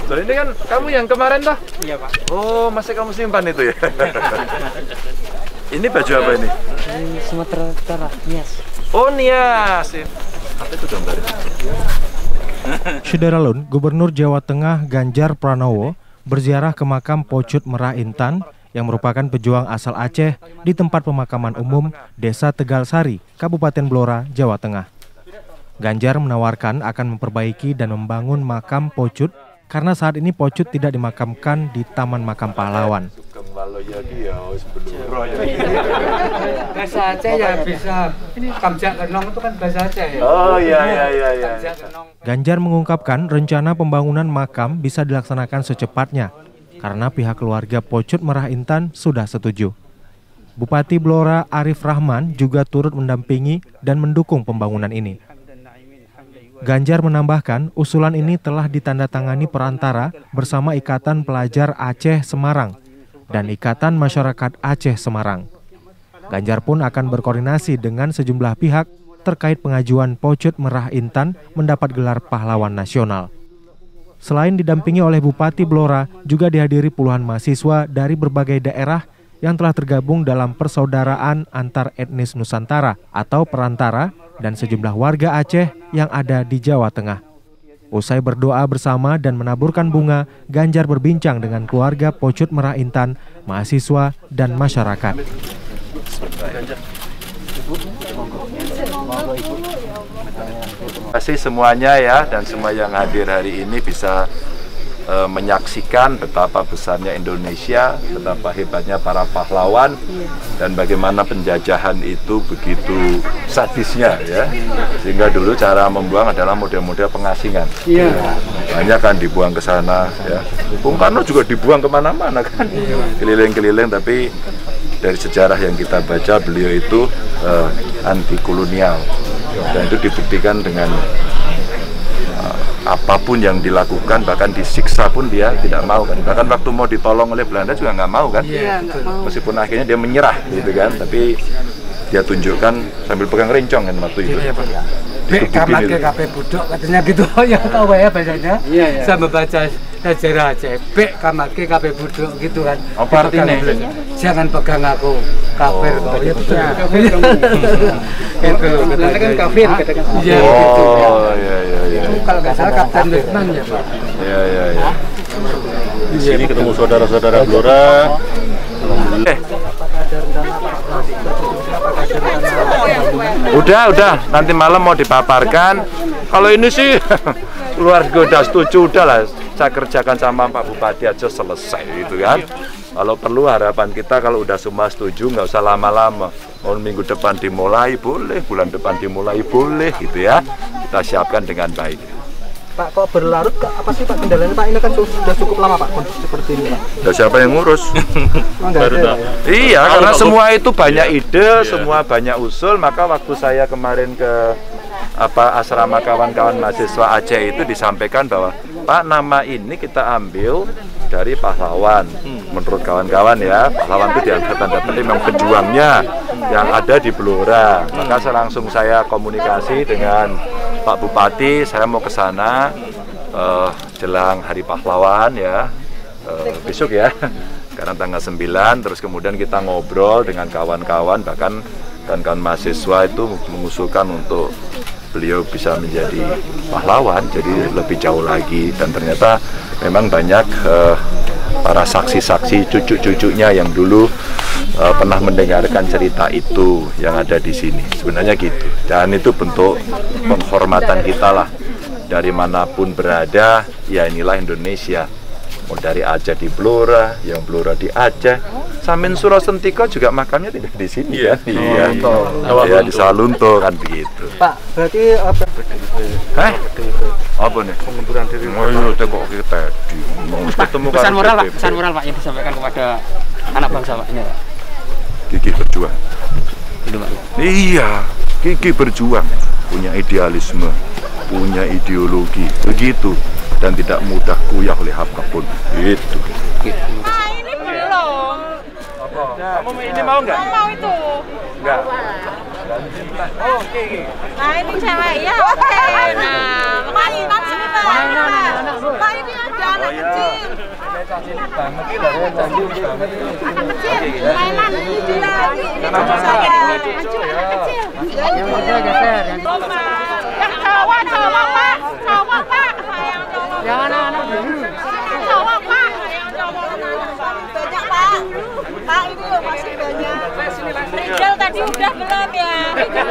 Loh, ini kan kamu yang kemarin toh? Iya Pak. Oh, masih kamu simpan itu ya? Ini baju apa ini? Di Sumatera Utara, Nias. Oh, Nias. Apa itu gambarnya? Syederalun, Gubernur Jawa Tengah Ganjar Pranowo berziarah ke makam Pocut Merah Intan yang merupakan pejuang asal Aceh di tempat pemakaman umum Desa Tegal Sari, Kabupaten Blora, Jawa Tengah. Ganjar menawarkan akan memperbaiki dan membangun makam Pocut karena saat ini Pocut tidak dimakamkan di Taman Makam Pahlawan. Bahasa Aceh ya bisa. Kamjak Genong itu kan bahasa Aceh ya. Oh iya. Ganjar mengungkapkan rencana pembangunan makam bisa dilaksanakan secepatnya karena pihak keluarga Pocut Merah Intan sudah setuju. Bupati Blora Arif Rahman juga turut mendampingi dan mendukung pembangunan ini. Ganjar menambahkan usulan ini telah ditandatangani perantara bersama Ikatan Pelajar Aceh Semarang dan Ikatan Masyarakat Aceh Semarang. Ganjar pun akan berkoordinasi dengan sejumlah pihak terkait pengajuan Pocut Merah Intan mendapat gelar pahlawan nasional. Selain didampingi oleh Bupati Blora, juga dihadiri puluhan mahasiswa dari berbagai daerah yang telah tergabung dalam Persaudaraan Antar Etnis Nusantara atau Perantara dan sejumlah warga Aceh yang ada di Jawa Tengah. Usai berdoa bersama dan menaburkan bunga, Ganjar berbincang dengan keluarga Pocut Merah Intan, mahasiswa, dan masyarakat. Terima kasih semuanya ya, dan semua yang hadir hari ini bisa menyaksikan betapa besarnya Indonesia, betapa hebatnya para pahlawan, dan bagaimana penjajahan itu begitu sadisnya ya. Sehingga dulu cara membuang adalah model-model pengasingan. Banyak kan dibuang ke sana ya. Bung Karno juga dibuang kemana-mana kan, keliling-keliling, tapi dari sejarah yang kita baca beliau itu anti kolonial, dan itu dibuktikan dengan apapun yang dilakukan, bahkan disiksa pun dia tidak mau kan. Bahkan waktu mau ditolong oleh Belanda juga nggak mau kan. Meskipun akhirnya dia menyerah gitu kan, tapi dia tunjukkan sambil pegang rencong kan waktu itu. Kamar KP Budok katanya gitu, yang tahu ya bahasanya. Saya membaca sejarah Aceh, kamar KP Budok gitu kan. Apa artinya? Jangan pegang aku, kafir. Itu kan kafir katakan. Oh iya. Kalau nggak salah Kapten Lukman ya Pak. Iya. Di sini ketemu saudara-saudara Blora. Udah, nanti malam mau dipaparkan. Kalau ini sih keluarga udah setuju, udah lah, saya kerjakan sama Pak Bupati aja selesai gitu kan. Kalau perlu harapan kita kalau udah semua setuju nggak usah lama-lama. Mau minggu depan dimulai boleh, bulan depan dimulai boleh gitu ya. Kita siapkan dengan baik. Pak, kok berlarut apa sih Pak kendalanya Pak? Ini kan sudah cukup lama Pak kondisi seperti ini Pak. Udah siapa yang ngurus? Iya, karena semua itu banyak ide, semua banyak usul. Maka waktu saya kemarin ke asrama kawan-kawan mahasiswa Aceh itu disampaikan bahwa Pak, nama ini kita ambil dari pahlawan. Menurut kawan-kawan ya, pahlawan itu diangkat tanda petik memang pejuangnya yang ada di Blora. Maka langsung saya komunikasi dengan Pak Bupati, saya mau ke sana jelang Hari Pahlawan ya, besok ya, karena tanggal 9, terus kemudian kita ngobrol dengan kawan-kawan, bahkan kawan-kawan mahasiswa itu mengusulkan untuk beliau bisa menjadi pahlawan, jadi lebih jauh lagi, dan ternyata memang banyak para saksi-saksi cucu-cucunya yang dulu pernah mendengarkan cerita itu yang ada di sini. Sebenarnya gitu. Dan itu bentuk penghormatan kita lah. Dari manapun berada, ya inilah Indonesia. Mau dari Aceh di Blora, yang Blora di Aceh. Samin Suro Sentiko juga makamnya tidak di sini ya. Iya. Ya di Salunto kan begitu. Pak, berarti apa? Apa nih? Pengunduran diri. Oh iya, kok kita ketemu Pesan moral Pak yang disampaikan kepada anak bangsa Pak ini Pak. Gigi berjuang. Iya, Gigi berjuang, punya idealisme, punya ideologi, begitu, dan tidak mudah goyah oleh apapun. Itu. Nah, ini belum. Kamu ini mau nggak? Mau itu. Enggak. Nah, ini cewek ya. Oke. Nah, makasih sebentar. kecil. Banget ini lah, canggih banget ini. Anak kecil, mainan ini dia. Anak kecil. Yang cowok Pak. Cowok Pak. Yang anak-anak dulu. Cowok Pak. Yang cowok banyak Pak. Pak ini loh masih banyak. Rijal tadi udah belum ya? Belum.